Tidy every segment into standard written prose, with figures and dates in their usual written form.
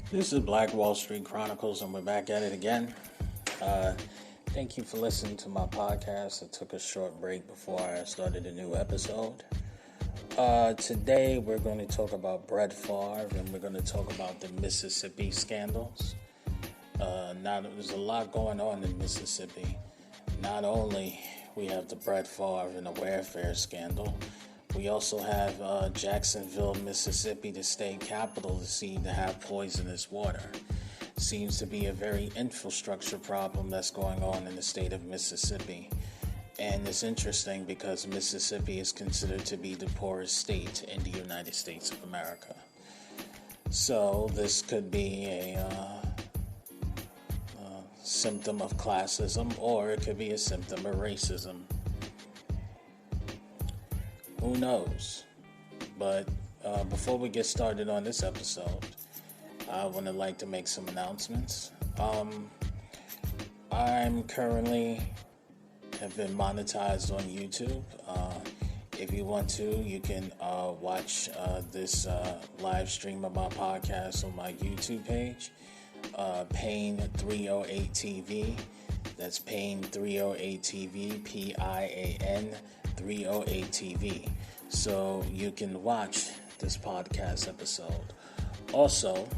This is Black Wall Street Chronicles, and we're back at it again. Thank you for listening to my podcast. I took a short break before I started a new episode. Today, we're going to talk about Brett Favre, and we're going to talk about the Mississippi scandals. Now, there's a lot going on in Mississippi. Not only we have the Brett Favre and the welfare scandal, we also have Jacksonville, Mississippi, the state capital, seen to have poisonous water. Seems to be a very infrastructure problem that's going on in the state of Mississippi. And it's interesting because Mississippi is considered to be the poorest state in the United States of America. So this could be a symptom of classism, or it could be a symptom of racism. Who knows? But before we get started on this episode, I would like to make some announcements. I'm currently have been monetized on YouTube. If you want to, you can watch this live stream of my podcast on my YouTube page, Pain 308 TV. That's Pain 308 TV, PIAN 308 TV. So you can watch this podcast episode. Also,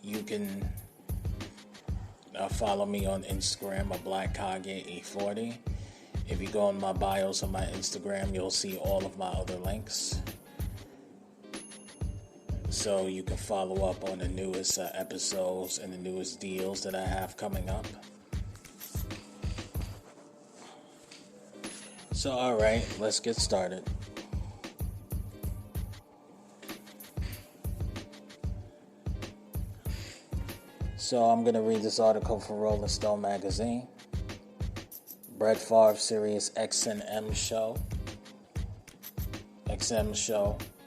you can follow me on Instagram, BlackKage840. If you go on my bios on my Instagram, you'll see all of my other links. So you can follow up on the newest episodes and the newest deals that I have coming up. So, alright, let's get started. So I'm going to read this article for Rolling Stone magazine. Brett Favre Sirius XM show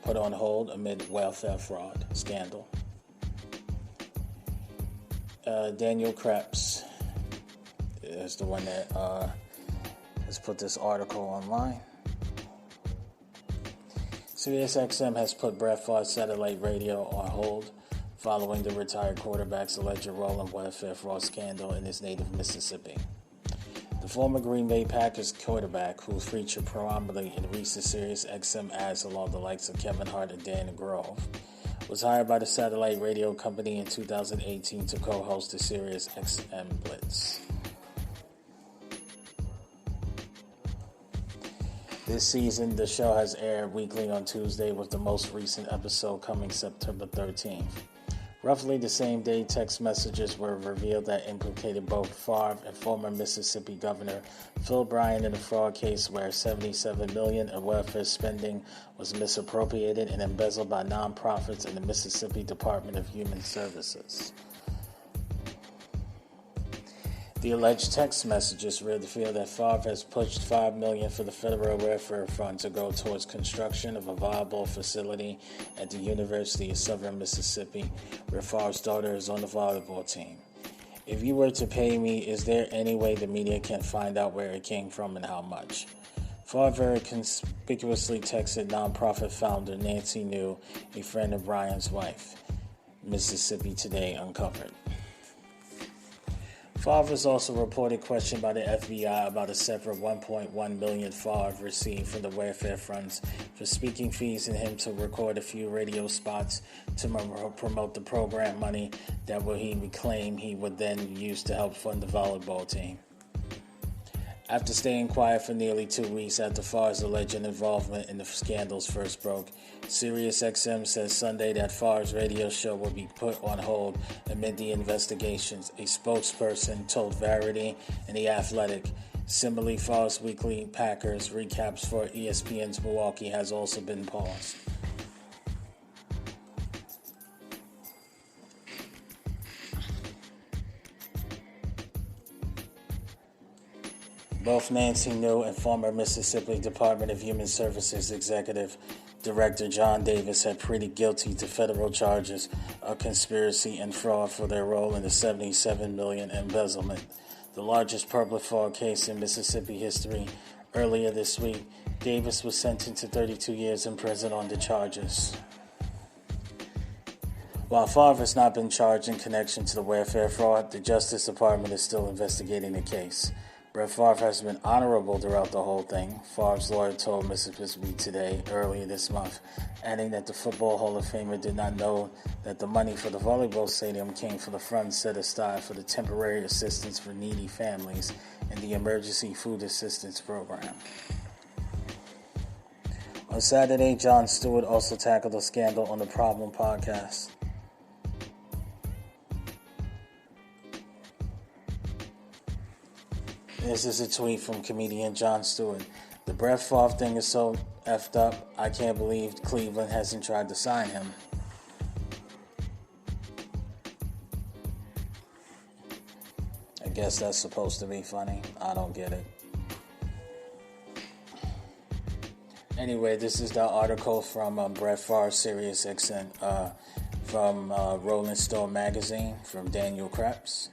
put on hold amid welfare fraud scandal. Daniel Krebs is the one that has put this article online. Sirius XM has put Brett Favre's satellite radio on hold following the retired quarterback's alleged role in welfare fraud scandal in his native Mississippi. The former Green Bay Packers quarterback, who featured prominently in recent Sirius XM ads along the likes of Kevin Hart and Dan Grove, was hired by the satellite radio company in 2018 to co-host the Sirius XM Blitz. This season, the show has aired weekly on Tuesday, with the most recent episode coming September 13th. Roughly the same day, text messages were revealed that implicated both Favre and former Mississippi Governor Phil Bryant in a fraud case where $77 million in welfare spending was misappropriated and embezzled by nonprofits in the Mississippi Department of Human Services. The alleged text messages reveal that Favre has pushed $5 million for the federal welfare fund to go towards construction of a viable facility at the University of Southern Mississippi, where Favre's daughter is on the volleyball team. If you were to pay me, is there any way the media can find out where it came from and how much? Favre conspicuously texted nonprofit founder Nancy New, a friend of Brian's wife. Mississippi Today uncovered. Favre was also reported questioned by the FBI about a separate $1.1 million Favre received from the welfare funds for speaking fees and him to record a few radio spots to promote the program money that he would claim he would then use to help fund the volleyball team. After staying quiet for nearly 2 weeks after Favre's alleged involvement in the scandals first broke, SiriusXM says Sunday that Favre's radio show will be put on hold amid the investigations. A spokesperson told Variety and The Athletic. Similarly, Favre's weekly Packers recaps for ESPN's Milwaukee has also been paused. Both Nancy New and former Mississippi Department of Human Services Executive Director John Davis had pleaded guilty to federal charges of conspiracy and fraud for their role in the $77 million embezzlement, the largest public fraud case in Mississippi history. Earlier this week, Davis was sentenced to 32 years in prison on the charges. While Favre has not been charged in connection to the welfare fraud, the Justice Department is still investigating the case. Brett Favre has been honorable throughout the whole thing, Favre's lawyer told Mississippi Today earlier this month, adding that the Football Hall of Famer did not know that the money for the volleyball stadium came from the funds set aside for the temporary assistance for needy families and the Emergency Food Assistance Program. On Saturday, Jon Stewart also tackled a scandal on the Problem podcast. This is a tweet from comedian Jon Stewart. The Brett Favre thing is so effed up, I can't believe Cleveland hasn't tried to sign him. I guess that's supposed to be funny. I don't get it. Anyway, this is the article from Brett Favre, Sirius XM, from Rolling Stone magazine, from Daniel Krebs.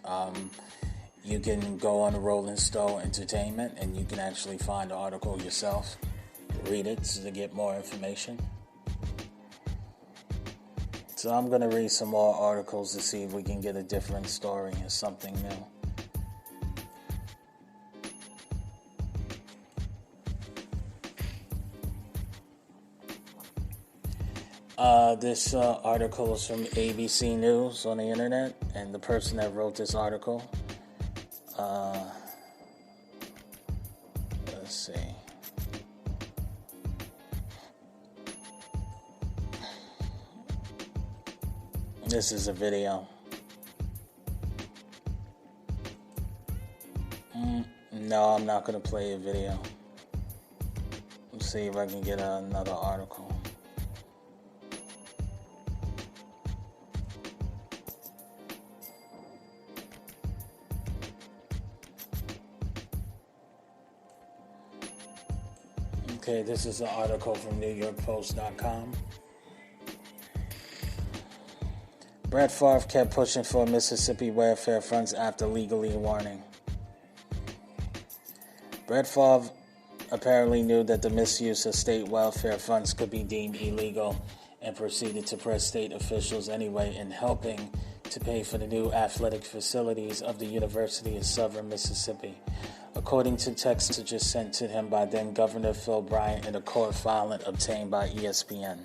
You can go on the Rolling Stone Entertainment and you can actually find the article yourself. Read it to get more information. So I'm going to read some more articles to see if we can get a different story or something new. This article is from ABC News on the internet, and the person that wrote this article, let's see. This is a video. No, I'm not going to play a video. Let's see if I can get another article. Okay, this is an article from NewYorkPost.com. Brett Favre kept pushing for Mississippi welfare funds after legally warning. Brett Favre apparently knew that the misuse of state welfare funds could be deemed illegal and proceeded to press state officials anyway in helping to pay for the new athletic facilities of the University of Southern Mississippi, according to text messages sent to him by then Governor Phil Bryant in a court filing obtained by ESPN.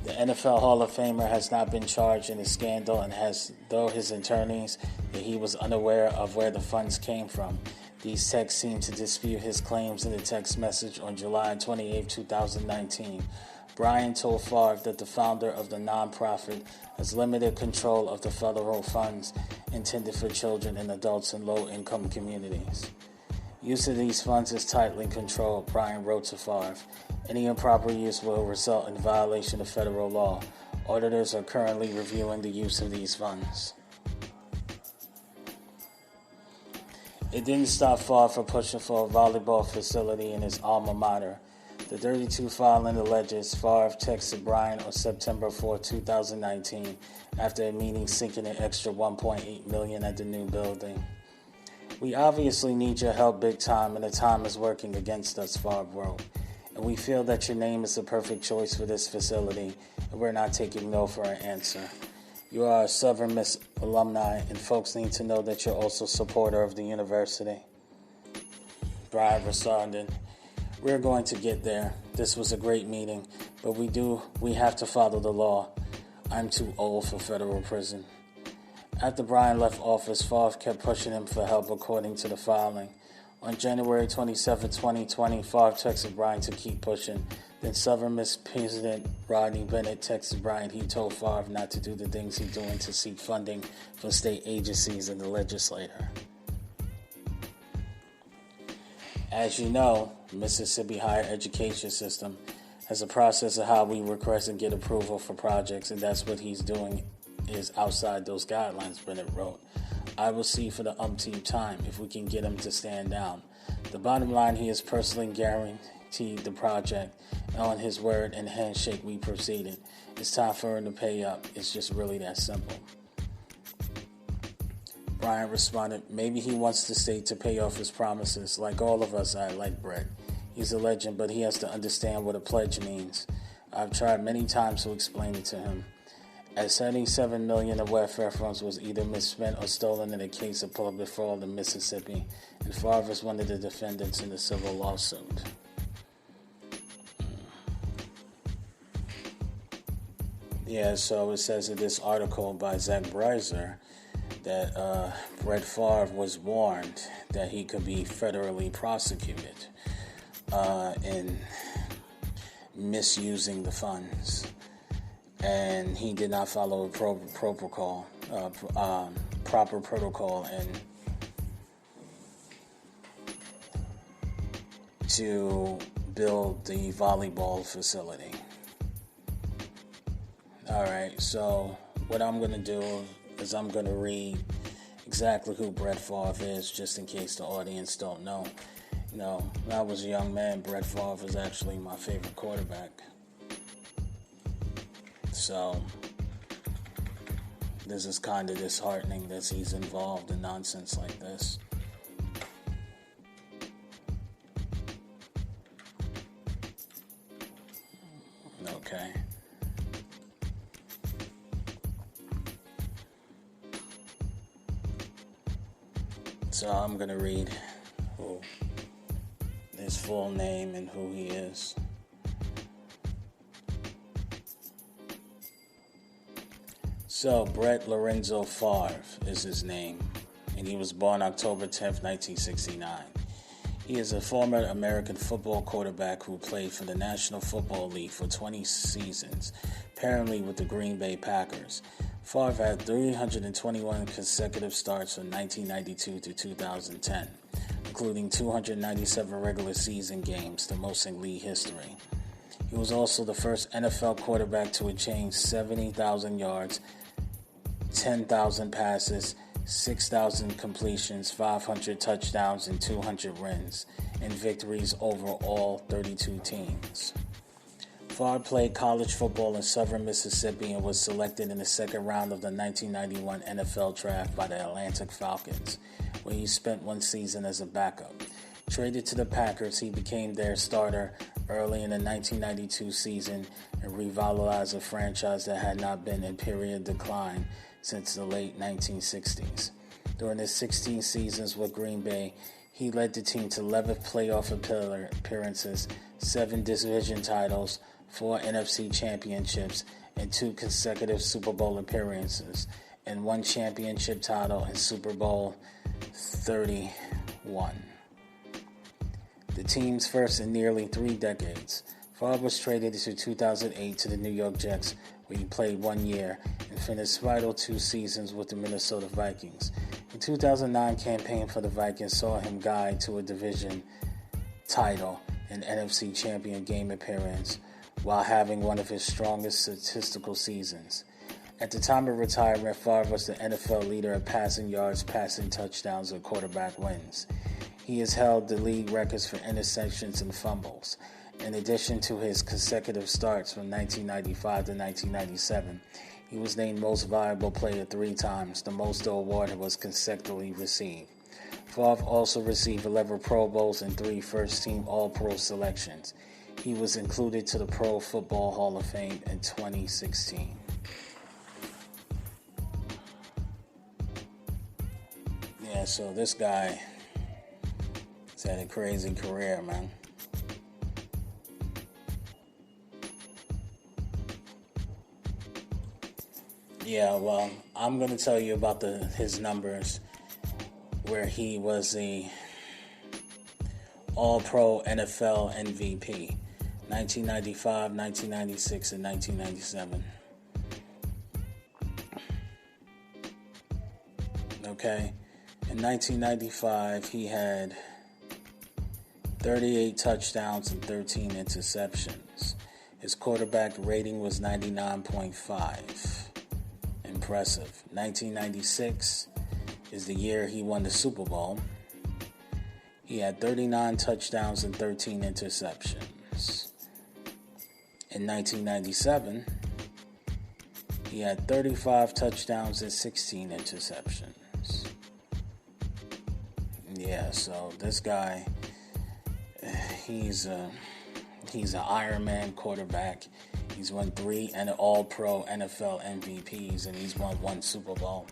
The NFL Hall of Famer has not been charged in the scandal and has, though his attorneys, that he was unaware of where the funds came from. These texts seem to dispute his claims in a text message on July 28, 2019. Bryant told Favre that the founder of the nonprofit has limited control of the federal funds intended for children and adults in low-income communities. Use of these funds is tightly controlled, Bryant wrote to Favre. Any improper use will result in violation of federal law. Auditors are currently reviewing the use of these funds. It didn't stop Favre from pushing for a volleyball facility in his alma mater. The 32 filing alleges Favre texted Bryant on September 4, 2019, after a meeting seeking an extra $1.8 million at the new building. We obviously need your help big time, and the time is working against us, Favre wrote. And we feel that your name is the perfect choice for this facility, and we're not taking no for an answer. You are a Southern Miss alumni, and folks need to know that you're also a supporter of the university. Bryant responded, "We're going to get there. This was a great meeting, but we have to follow the law. I'm too old for federal prison." After Bryant left office, Favre kept pushing him for help, according to the filing. On January 27, 2020, Favre texted Bryant to keep pushing. Then Southern Miss President Rodney Bennett texted Bryant he told Favre not to do the things he's doing to seek funding from state agencies and the legislature. As you know, the Mississippi higher education system has a process of how we request and get approval for projects, and that's what he's doing is outside those guidelines, Bennett wrote. I will see for the umpteenth time if we can get him to stand down. The bottom line, he has personally guaranteed the project, and on his word and handshake we proceeded. It's time for him to pay up. It's just really that simple. Bryant responded, maybe he wants the state to pay off his promises. Like all of us, I like Brett. He's a legend, but he has to understand what a pledge means. I've tried many times to explain it to him, as $77 million of welfare funds was either misspent or stolen in a case of public fraud in Mississippi, and Favre is one of the defendants in the civil lawsuit. Yeah, so it says in this article by Zach Breiser that Brett Favre was warned that he could be federally prosecuted in misusing the funds, and he did not follow a proper protocol and to build the volleyball facility. Alright, so what I'm going to do is I'm going to read exactly who Brett Favre is, just in case the audience don't know. You know, when I was a young man, Brett Favre was actually my favorite quarterback. So, this is kind of disheartening that he's involved in nonsense like this. Okay. So I'm going to read his full name and who he is. So, Brett Lorenzo Favre is his name, and he was born October 10th, 1969. He is a former American football quarterback who played for the National Football League for 20 seasons, apparently with the Green Bay Packers. Favre had 321 consecutive starts from 1992 to 2010, including 297 regular season games, the most in league history. He was also the first NFL quarterback to achieve 70,000 yards, 10,000 passes, 6,000 completions, 500 touchdowns, and 200 wins, and victories over all 32 teams. Favre played college football in southern Mississippi and was selected in the second round of the 1991 NFL Draft by the Atlanta Falcons, where he spent one season as a backup. Traded to the Packers, he became their starter early in the 1992 season and revitalized a franchise that had not been in period decline since the late 1960s. During his 16 seasons with Green Bay, he led the team to 11 playoff appearances, 7 division titles, 4 NFC championships, and 2 consecutive Super Bowl appearances, and 1 championship title in Super Bowl 31. The team's first in nearly 3 decades. Favre was traded in 2008 to the New York Jets, where he played 1 year and finished vital 2 seasons with the Minnesota Vikings. The 2009 campaign for the Vikings saw him guide to a division title and NFC champion game appearance, while having one of his strongest statistical seasons. At the time of retirement, Favre was the NFL leader in passing yards, passing touchdowns, and quarterback wins. He has held the league records for interceptions and fumbles. In addition to his consecutive starts from 1995 to 1997, he was named Most Valuable Player 3 times, the most the award was consecutively received. Favre also received 11 Pro Bowls and 3 first-team All-Pro selections. He was included to the Pro Football Hall of Fame in 2016. Yeah, so this guy has had a crazy career, man. Yeah, well, I'm going to tell you about his numbers where he was the All-Pro NFL MVP, 1995, 1996, and 1997. Okay, in 1995, he had 38 touchdowns and 13 interceptions. His quarterback rating was 99.5. Impressive. 1996 is the year he won the Super Bowl. He had 39 touchdowns and 13 interceptions. In 1997, he had 35 touchdowns and 16 interceptions. Yeah, so this guy, he's an Iron Man quarterback. He's won 3 and All-Pro NFL MVPs, and he's won 1 Super Bowl.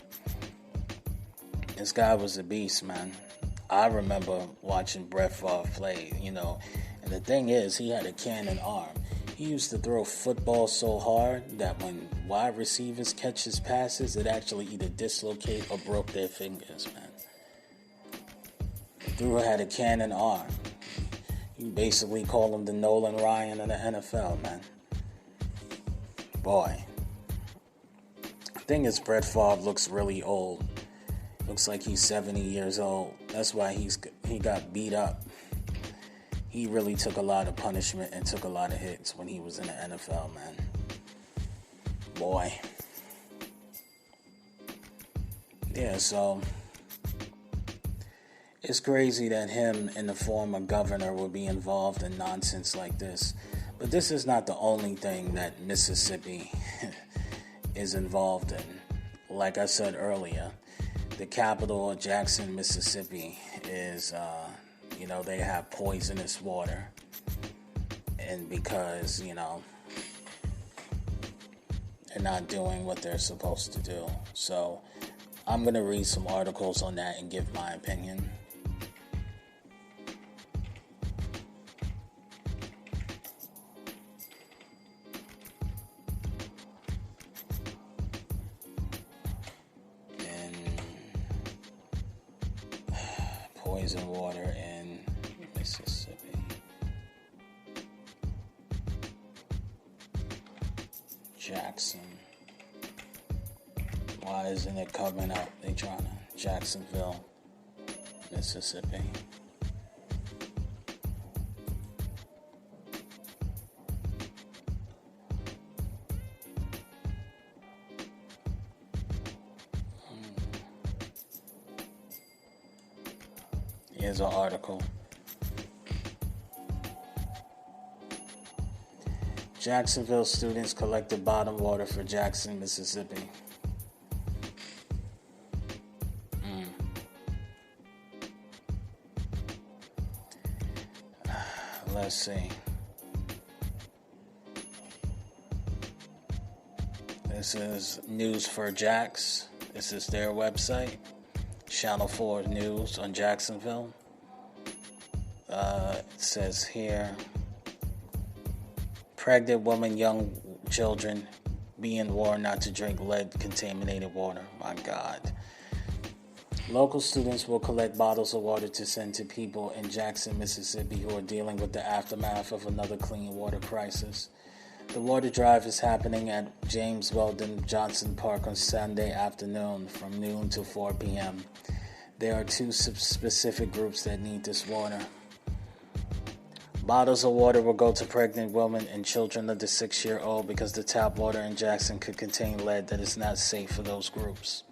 This guy was a beast, man. I remember watching Brett Favre play, and the thing is, he had a cannon arm. He used to throw football so hard that when wide receivers catch his passes, it actually either dislocate or broke their fingers, man. Drew had a cannon arm. You basically call him the Nolan Ryan of the NFL, man. Boy. The thing is, Brett Favre looks really old. Looks like he's 70 years old. That's why he got beat up. He really took a lot of punishment and took a lot of hits when he was in the NFL, man. Boy. Yeah, so it's crazy that him and the former governor will be involved in nonsense like this. But this is not the only thing that Mississippi is involved in. Like I said earlier, the capital of Jackson, Mississippi is, they have poisonous water. And because, they're not doing what they're supposed to do. So I'm going to read some articles on that and give my opinion. Poison water in Mississippi. Jackson. Why isn't it coming up? They trying to Jacksonville, Mississippi. Here's an article. Jacksonville students collected bottled water for Jackson, Mississippi. Let's see. This is News for Jacks. This is their website. Channel 4 News on Jacksonville. It says here, pregnant woman, young children being warned not to drink lead-contaminated water. My God. Local students will collect bottles of water to send to people in Jackson, Mississippi who are dealing with the aftermath of another clean water crisis. The water drive is happening at James Weldon Johnson Park on Sunday afternoon from noon to 4 p.m. There are 2 specific groups that need this water. Bottles of water will go to pregnant women and children under 6-year-old because the tap water in Jackson could contain lead that is not safe for those groups.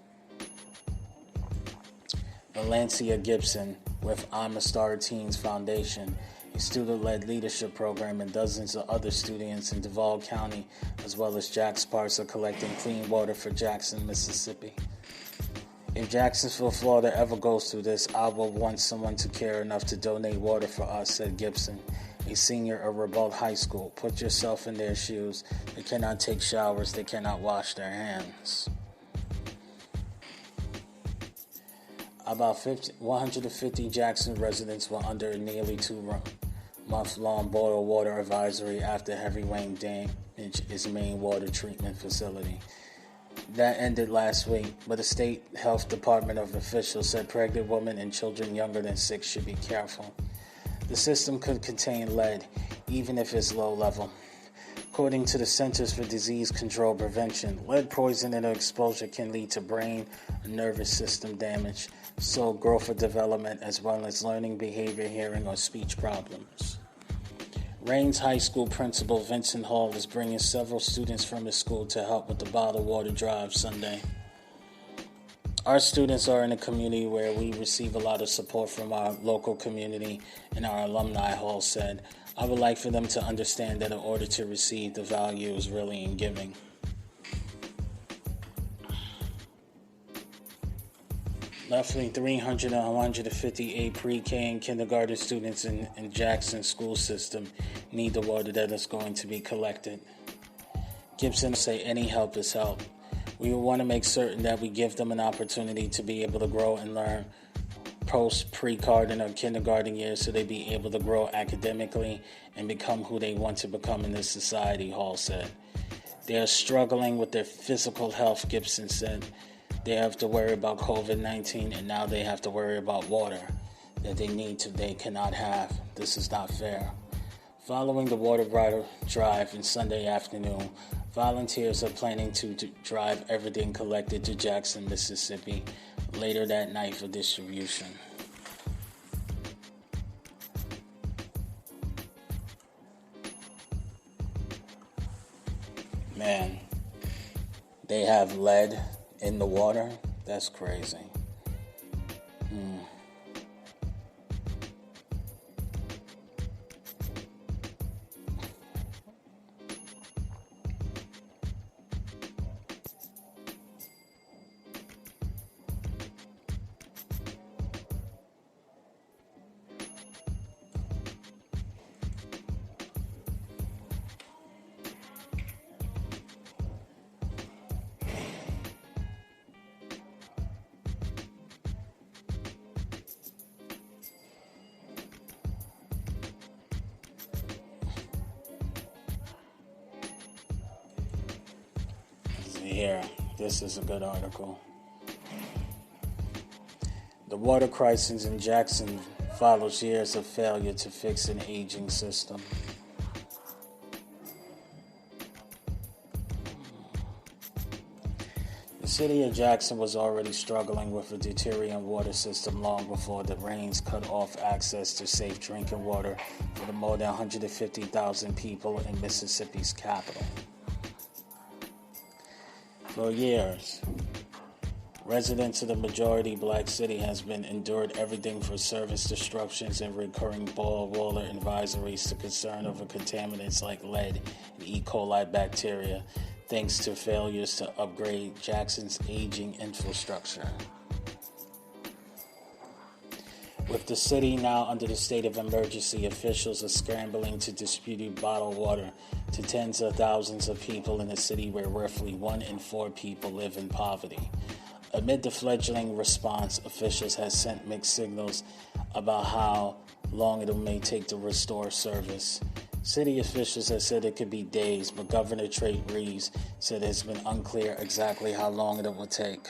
Valencia Gibson with I'm a Star Teens Foundation, a student-led leadership program, and dozens of other students in Duval County, as well as Jack's Parks, are collecting clean water for Jackson, Mississippi. If Jacksonville, Florida ever goes through this, I will want someone to care enough to donate water for us, said Gibson, a senior at Ribault High School. Put yourself in their shoes. They cannot take showers. They cannot wash their hands. About 150 Jackson residents were under a nearly 2-month-long boil water advisory after heavy rain damaged its main water treatment facility. That ended last week, but the state health department of officials said pregnant women and children younger than 6 should be careful. The system could contain lead, even if it's low level. According to the Centers for Disease Control Prevention, lead poisoning or exposure can lead to brain or nervous system damage, so growth or development, as well as learning, behavior, hearing, or speech problems. Rains High School principal Vincent Hall is bringing several students from his school to help with the bottled water drive Sunday. Our students are in a community where we receive a lot of support from our local community, and our alumni hall said, I would like for them to understand that in order to receive, the value is really in giving. Roughly 300 and 158 pre-K and kindergarten students in Jackson's school system need the water that is going to be collected. Gibson say any help is help. We want to make certain that we give them an opportunity to be able to grow and learn pre-garden or kindergarten years so they be able to grow academically and become who they want to become in this society, Hall said. They are struggling with their physical health, Gibson said. They have to worry about COVID-19 and now they have to worry about water that they cannot have. This is not fair. Following the water drive on Sunday afternoon, volunteers are planning to drive everything collected to Jackson, Mississippi later that night for distribution. Man, they have lead in the water? That's crazy. Here, this is a good article. The water crisis in Jackson follows years of failure to fix an aging system. The city of Jackson was already struggling with a deteriorating water system long before the rains cut off access to safe drinking water for the more than 150,000 people in Mississippi's capital. For years, residents of the majority black city has been endured everything from service disruptions and recurring boil water advisories to concern over contaminants like lead and E. coli bacteria, thanks to failures to upgrade Jackson's aging infrastructure. With the city now under the state of emergency, officials are scrambling to distribute bottled water to tens of thousands of people in a city where roughly 1 in 4 people live in poverty. Amid the fledgling response, officials have sent mixed signals about how long it may take to restore service. City officials have said it could be days, but Governor Trey Reeves said it's been unclear exactly how long it will take.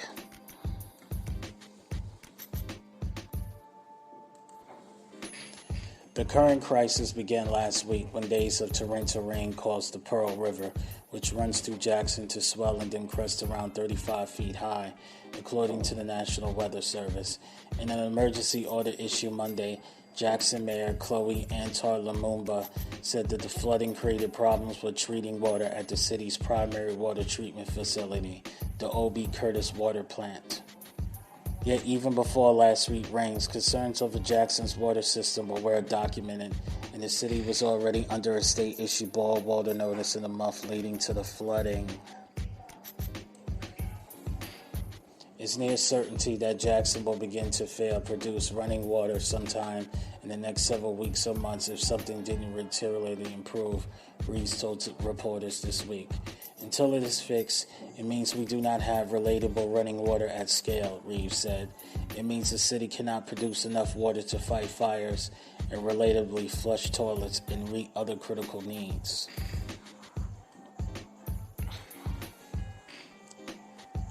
The current crisis began last week when days of torrential rain caused the Pearl River, which runs through Jackson, to swell and then crest around 35 feet high, according to the National Weather Service. In an emergency order issued Monday, Jackson Mayor Chloe Antar Lumumba said that the flooding created problems with treating water at the city's primary water treatment facility, the O.B. Curtis Water Plant. Yet even before last week's rains, concerns over Jackson's water system were well documented, and the city was already under a state-issued boil water notice in the month leading to the flooding. It's near certainty that Jackson will begin to produce running water sometime in the next several weeks or months if something didn't materially improve, Reeves told reporters this week. Until it is fixed, it means we do not have relatable running water at scale, Reeves said. It means the city cannot produce enough water to fight fires and relatably flush toilets and meet other critical needs.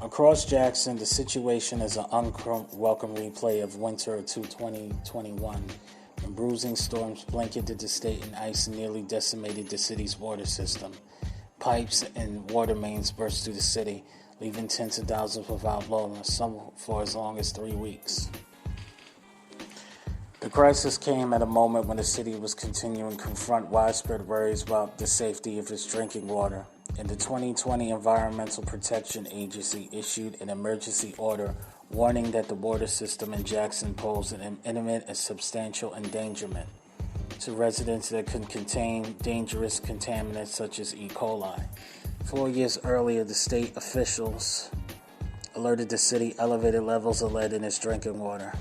Across Jackson, the situation is an unwelcome replay of winter of 2021, when bruising storms blanketed the state and ice nearly decimated the city's water system. Pipes and water mains burst through the city, leaving tens of thousands without water, some for as long as 3 weeks. The crisis came at a moment when the city was continuing to confront widespread worries about the safety of its drinking water, and the 2020 Environmental Protection Agency issued an emergency order warning that the water system in Jackson posed an imminent and substantial endangerment to residents that could contain dangerous contaminants such as E. coli. 4 years earlier, the state officials alerted the city elevated levels of lead in its drinking water.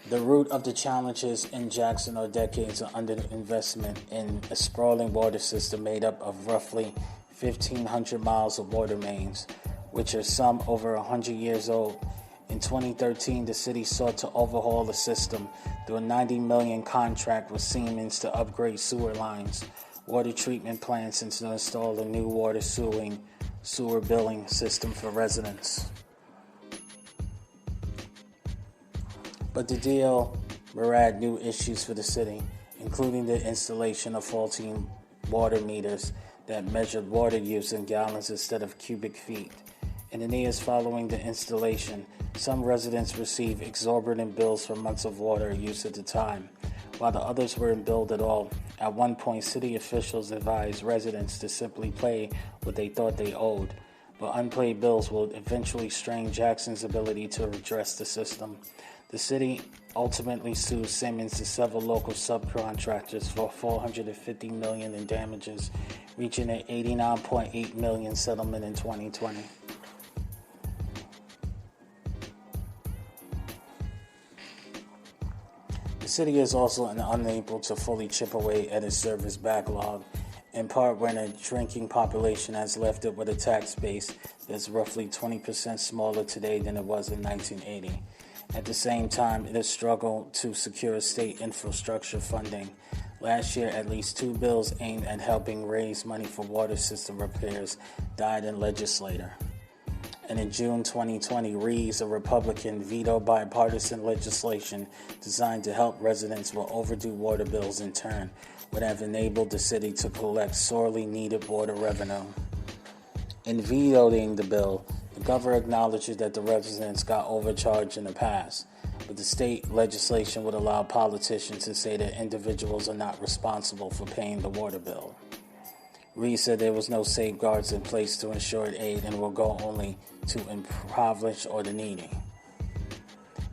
The root of the challenges in Jackson are decades of underinvestment in a sprawling water system made up of roughly 1,500 miles of water mains, which are some over 100 years old. In 2013, the city sought to overhaul the system through a $90 million contract with Siemens to upgrade sewer lines, water treatment plants, and to install a new water sewer billing system for residents. But the deal will add new issues for the city, including the installation of faulty water meters that measured water use in gallons instead of cubic feet. In the years following the installation, some residents received exorbitant bills for months of water use at the time, while the others weren't billed at all. At one point, city officials advised residents to simply pay what they thought they owed, but unpaid bills will eventually strain Jackson's ability to address the system. The city ultimately sued Siemens and several local subcontractors for $450 million in damages, reaching an $89.8 million settlement in 2020. The city is also unable to fully chip away at its service backlog, in part when a drinking population has left it with a tax base that's roughly 20% smaller today than it was in 1980. At the same time, it has struggled to secure state infrastructure funding. Last year, at least 2 bills aimed at helping raise money for water system repairs died in legislature. And in June 2020, Reeves, a Republican, vetoed bipartisan legislation designed to help residents with overdue water bills in turn, would have enabled the city to collect sorely needed water revenue. In vetoing the bill, the governor acknowledges that the residents got overcharged in the past, but the state legislation would allow politicians to say that individuals are not responsible for paying the water bill. Reed said there was no safeguards in place to ensure aid and will go only to impoverished or the needy.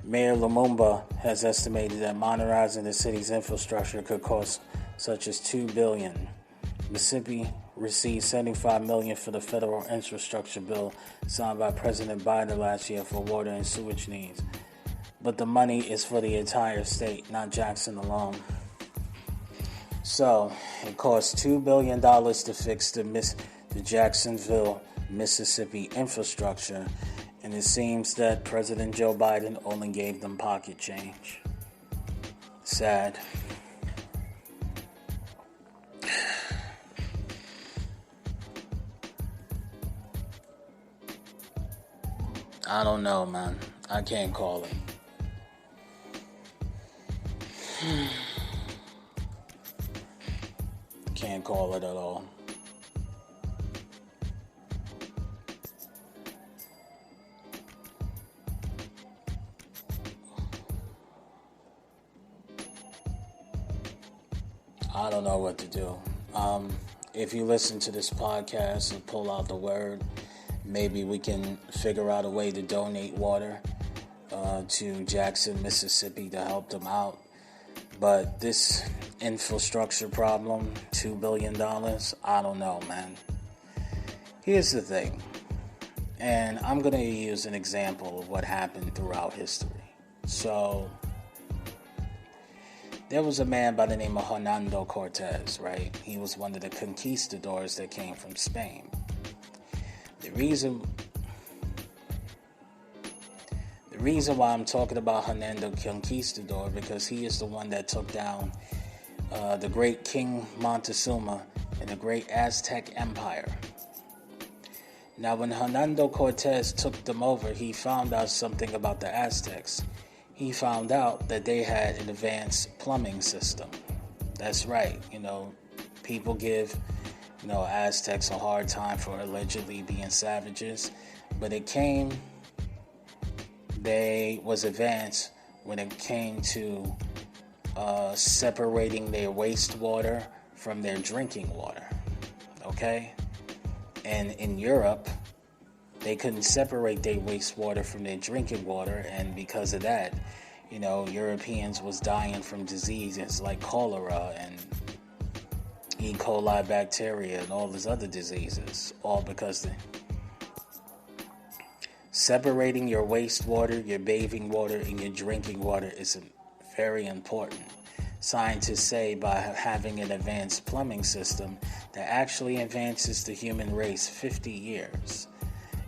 Mayor Lumumba has estimated that modernizing the city's infrastructure could cost such as $2 billion. Mississippi received $75 million for the federal infrastructure bill signed by President Biden last year for water and sewage needs. But the money is for the entire state, not Jackson alone. So, it costs $2 billion to fix the Jacksonville, Mississippi infrastructure, and it seems that President Joe Biden only gave them pocket change. Sad. I don't know, man. I can't call it. Can't call it at all. I don't know what to do. If you listen to this podcast and pull out the word, maybe we can figure out a way to donate water to Jackson, Mississippi to help them out. But this infrastructure problem, $2 billion, I don't know, man. Here's the thing, and I'm going to use an example of what happened throughout history. So, there was a man by the name of Hernando Cortez, right? He was one of the conquistadors that came from Spain. The reason why I'm talking about Hernando Conquistador, because he is the one that took down the great King Montezuma and the great Aztec Empire. Now, when Hernando Cortez took them over, he found out something about the Aztecs. He found out that they had an advanced plumbing system. That's right, people give, Aztecs a hard time for allegedly being savages, but they was advanced when it came to separating their wastewater from their drinking water, okay? And in Europe, they couldn't separate their wastewater from their drinking water, and because of that, Europeans was dying from diseases like cholera and E. coli bacteria and all these other diseases, all because separating your wastewater, your bathing water, and your drinking water is very important. scientists say by having an advanced plumbing system that actually advances the human race 50 years.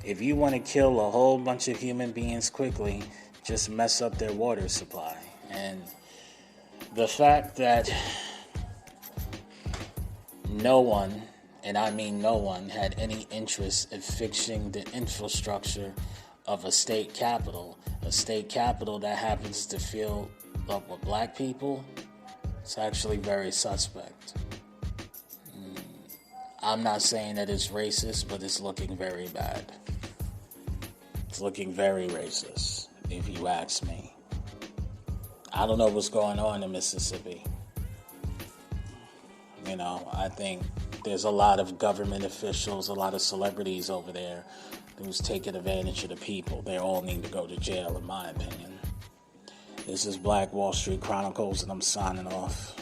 If you want to kill a whole bunch of human beings quickly, just mess up their water supply. And the fact that no one, and I mean no one, had any interest in fixing the infrastructure of a state capital that happens to fill up with black people, it's actually very suspect. I'm not saying that it's racist, but it's looking very bad. It's looking very racist, if you ask me. I don't know what's going on in Mississippi. I think there's a lot of government officials, a lot of celebrities over there who's taking advantage of the people. They all need to go to jail, in my opinion. This is Black Wall Street Chronicles, and I'm signing off.